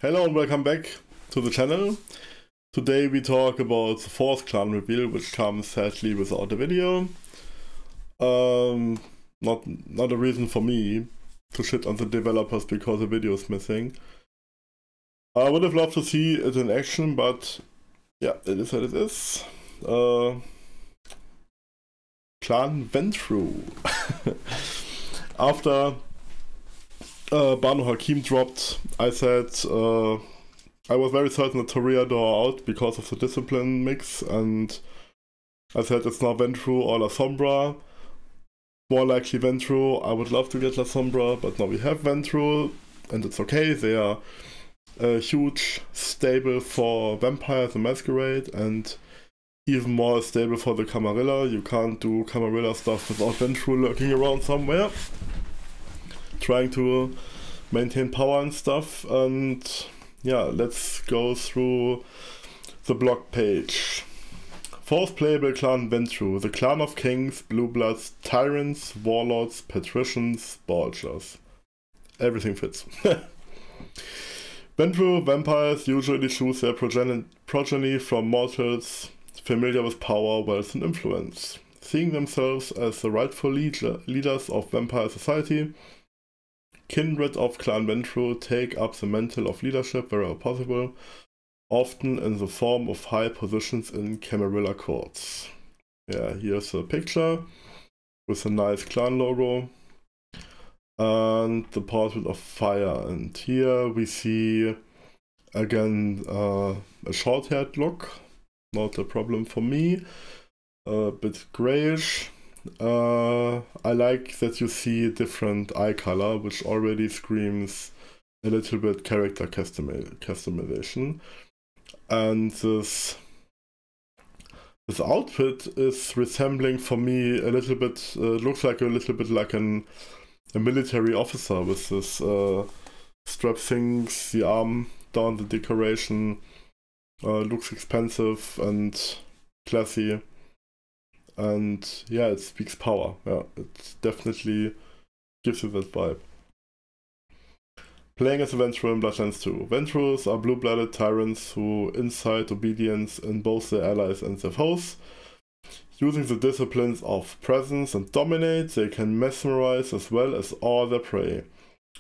Hello and welcome back to the channel. Today we talk about the fourth clan reveal, which comes sadly without a video. Not a reason for me to shit on the developers because the video is missing. I would have loved to see it in action, but yeah, it is what it is. Clan went through. After Banu Hakim dropped, I said I was very certain that Toreador are out because of the discipline mix, and I said it's now Ventru or La Sombra. More likely Ventru. I would love to get La Sombra, but now we have Ventru, and it's okay. They are a huge stable for Vampires and Masquerade, and even more stable for the Camarilla. You can't do Camarilla stuff without Ventru lurking around somewhere, trying to maintain power and stuff. And yeah, let's go through the blog page. Fourth playable clan Ventru, the clan of kings, blue bloods, tyrants, warlords, patricians, bolgers. Everything fits. Ventru vampires usually choose their progeny from mortals familiar with power, wealth and influence. Seeing themselves as the rightful leaders of vampire society, kindred of Clan Ventru take up the mantle of leadership wherever possible, often in the form of high positions in Camarilla courts. Yeah, here's a picture with a nice clan logo and the portrait of fire. And here we see again a short-haired look, not a problem for me, a bit grayish. I like that you see a different eye color, which already screams a little bit character customization. And this outfit is resembling for me a little bit, looks like a little bit like a military officer with this strap things, the arm down the decoration. Looks expensive and classy. And yeah, it speaks power. Yeah, it definitely gives you that vibe. Playing as a Ventru in Bloodlines 2. Ventrus are blue-blooded tyrants who incite obedience in both their allies and their foes. Using the disciplines of presence and dominate, they can mesmerize as well as awe their prey.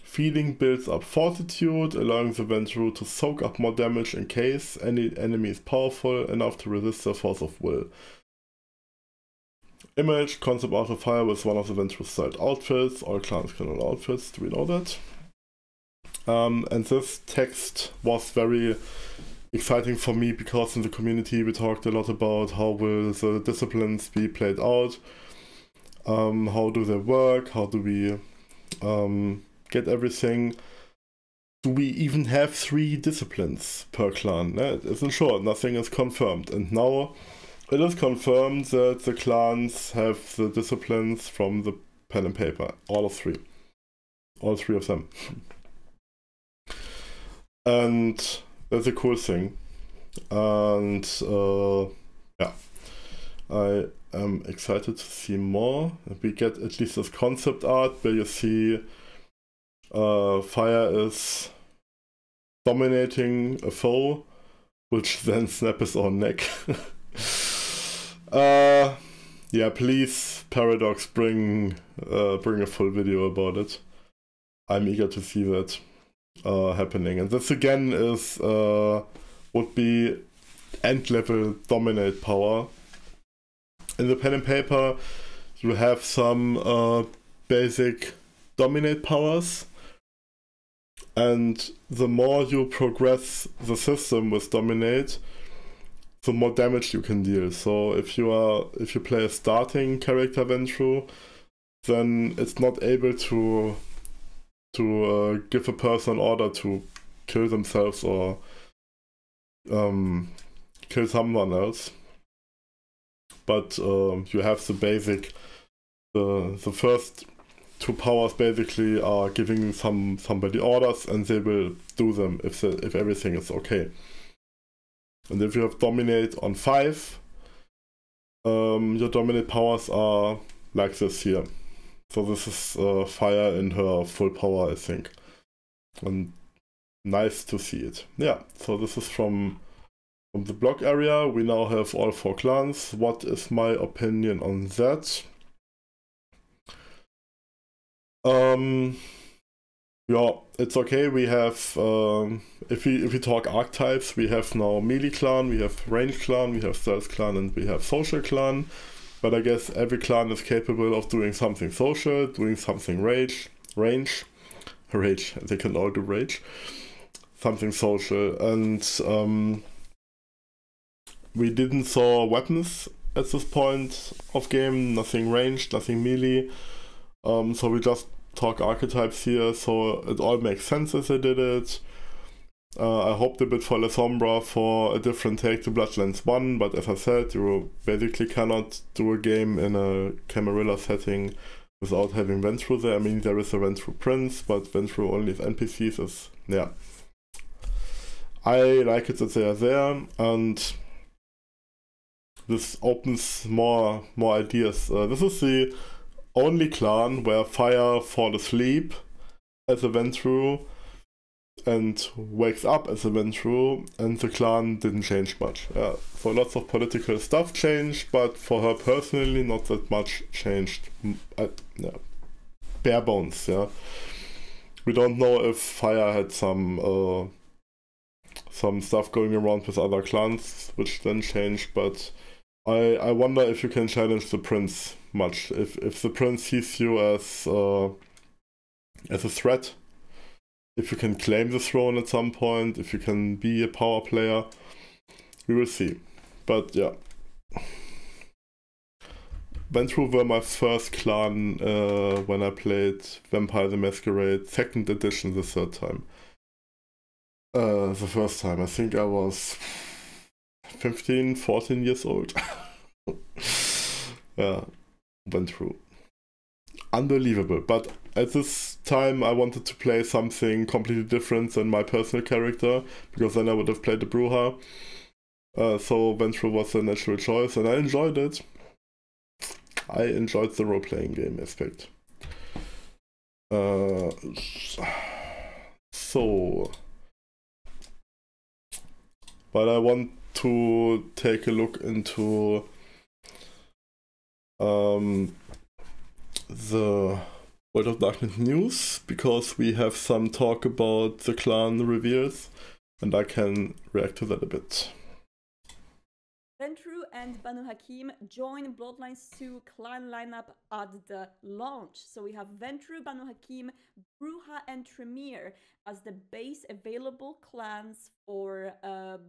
Feeding builds up fortitude, allowing the Ventru to soak up more damage in case any enemy is powerful enough to resist their force of will. Image, concept art of fire with one of the Ventru styled outfits. All clans can all outfits, do we know that? And this text was very exciting for me because in the community we talked a lot about how will the disciplines be played out, how do they work, how do we get everything. Do we even have 3 disciplines per clan? It isn't sure, nothing is confirmed, and now it is confirmed that the clans have the disciplines from the pen and paper, all 3 of them. And that's a cool thing. And yeah, I am excited to see more. We get at least this concept art where you see fire is dominating a foe, which then snaps his own neck. Yeah, please, Paradox, bring a full video about it. I'm eager to see that happening. And this again is would be end level dominate power. In the pen and paper, you have some basic dominate powers, and the more you progress the system with dominate, the more damage you can deal. So if you play a starting character Ventru, then it's not able to give a person an order to kill themselves or kill someone else. But you have the basic, the first 2 powers basically are giving somebody orders, and they will do them if everything is okay. And if you have dominate on 5, your dominate powers are like this here. So this is fire in her full power, I think. And nice to see it. Yeah, so this is from the block area. We now have all 4 clans. What is my opinion on that? Yeah, it's okay. We have, if we talk archetypes, we have now melee clan, we have range clan, we have stealth clan, and we have social clan. But I guess every clan is capable of doing something social, doing something range. They can all do rage. Something social, and we didn't saw weapons at this point of game. Nothing ranged, nothing melee. So we just talk archetypes here, so it all makes sense as they did it. I hoped a bit for La Sombra for a different take to Bloodlines 1, but as I said, you basically cannot do a game in a Camarilla setting without having Ventru there. I mean, there is a Ventru Prince, but Ventru only as NPCs is, yeah. I like it that they are there, and this opens more ideas. This is the only clan where Fire fall asleep as a Ventru and wakes up as a Ventru, and the clan didn't change much. Yeah, so lots of political stuff changed, but for her personally, not that much changed. Yeah. Bare bones, yeah. We don't know if Fire had some stuff going around with other clans, which then changed, but I wonder if you can challenge the prince much. If the prince sees you as a threat, if you can claim the throne at some point, if you can be a power player, we will see. But yeah. Ventru were my first clan when I played Vampire the Masquerade 2nd edition the 3rd time. The first time, I think I was 15, 14 years old. Yeah, Ventru. Unbelievable, but at this time I wanted to play something completely different than my personal character, because then I would have played the Bruja. So Ventru was a natural choice, and I enjoyed it. I enjoyed the role-playing game aspect. So... But I want to take a look into the World of Darkness news, because we have some talk about the clan reveals, and I can react to that a bit. Ventru and Banu Hakim join Bloodlines 2 clan lineup at the launch. So we have Ventru, Banu Hakim, Bruja, and Tremere as the base available clans for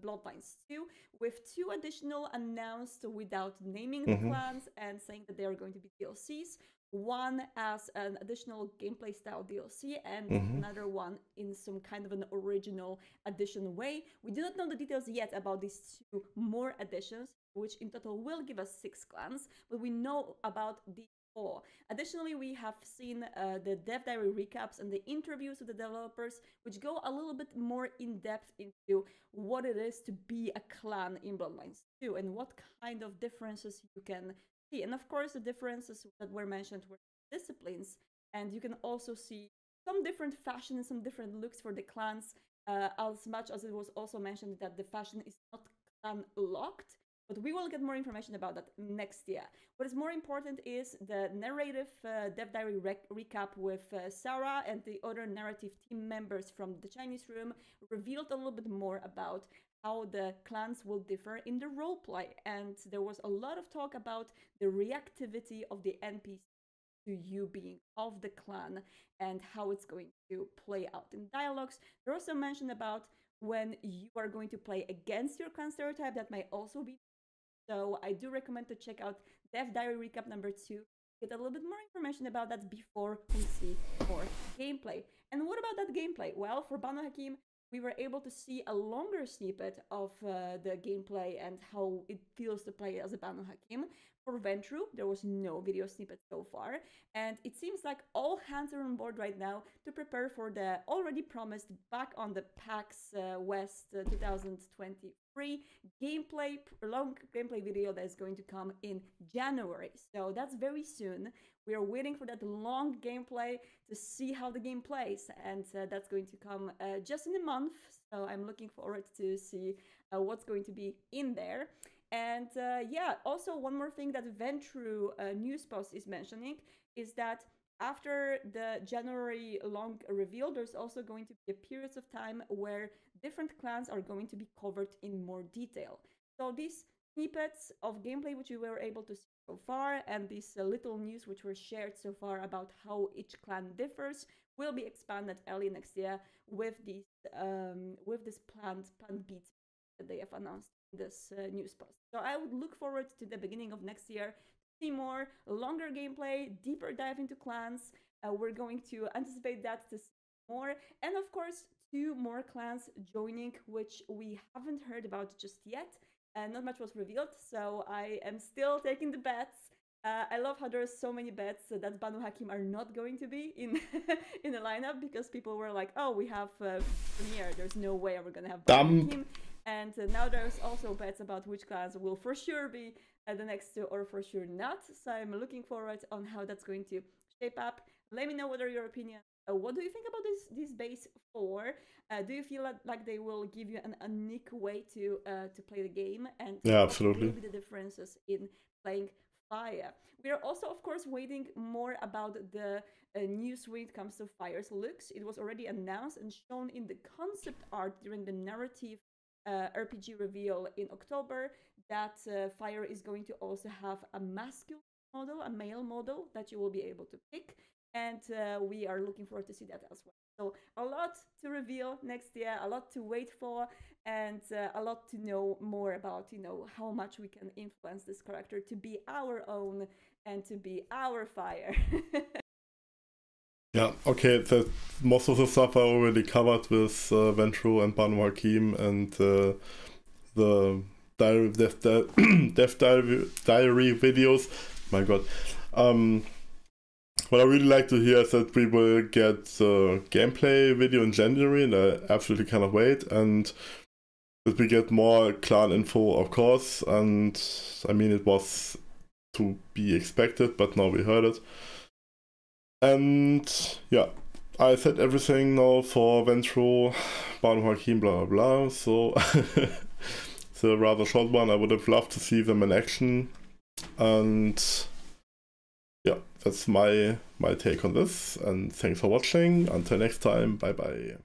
Bloodlines 2, with 2 additional announced without naming the clans and saying that they are going to be DLCs. One as an additional gameplay style DLC, and another one in some kind of an original addition way. We do not know the details yet about these 2 more additions, which in total will give us 6 clans, but we know about these 4. Additionally, we have seen the dev diary recaps and the interviews with the developers, which go a little bit more in depth into what it is to be a clan in Bloodlines 2 and what kind of differences you can see. And of course, the differences that were mentioned were disciplines, and you can also see some different fashion and some different looks for the clans, as much as it was also mentioned that the fashion is not clan locked. But we will get more information about that next year. What is more important is the narrative dev diary recap with Sarah and the other narrative team members from the Chinese room revealed a little bit more about how the clans will differ in the roleplay. And there was a lot of talk about the reactivity of the NPC to you being of the clan and how it's going to play out in dialogues. There also mentioned about when you are going to play against your clan stereotype. That may also be. So I do recommend to check out Dev Diary Recap number 2, get a little bit more information about that before we see more gameplay. And what about that gameplay? Well, for Banu Hakim, we were able to see a longer snippet of the gameplay and how it feels to play as a Banu Hakim. for Ventru, there was no video snippet so far, and it seems like all hands are on board right now to prepare for the already promised back on the PAX West 2023 gameplay, long gameplay video that is going to come in January. So that's very soon. We are waiting for that long gameplay to see how the game plays, and that's going to come just in a month. So I'm looking forward to see what's going to be in there. And yeah, also one more thing that Ventru news post is mentioning is that after the January long reveal, there's also going to be a period of time where different clans are going to be covered in more detail. So these snippets of gameplay which we were able to see so far, and these little news which were shared so far about how each clan differs, will be expanded early next year with these this planned beats that they have announced in this news post. So I would look forward to the beginning of next year to see more longer gameplay, deeper dive into clans. We're going to anticipate that to see more, and of course 2 more clans joining, which we haven't heard about just yet. Not much was revealed, so I am still taking the bets. I love how there's so many bets that Banu Hakim are not going to be in in the lineup, because people were like, oh, we have Premier, there's no way we're gonna have Banu Hakim. And now there's also bets about which clans will for sure be the next 2 or for sure not. So I'm looking forward on how that's going to shape up. Let me know what are your opinions. What do you think about this base 4? Do you feel like they will give you an unique way to play the game? And yeah, absolutely. What will be the differences in playing Fire? We are also, of course, waiting more about the news when it comes to Fire's looks. It was already announced and shown in the concept art during the narrative RPG reveal in October that Fire is going to also have a masculine model, a male model that you will be able to pick, and we are looking forward to see that as well. So a lot to reveal next year, a lot to wait for, and a lot to know more about, you know, how much we can influence this character to be our own and to be our Fire. Yeah, okay, most of the stuff I already covered with Ventru and Banu Hakim and the Death Diary videos. My god. What I really like to hear is that we will get the gameplay video in January, and I absolutely cannot wait, and that we get more clan info, of course, and I mean, it was to be expected, but now we heard it. And yeah, I said everything now for Ventru, Banu Hakim, blah blah blah, so it's a rather short one. I would have loved to see them in action, and yeah, that's my take on this, and thanks for watching. Until next time, bye bye.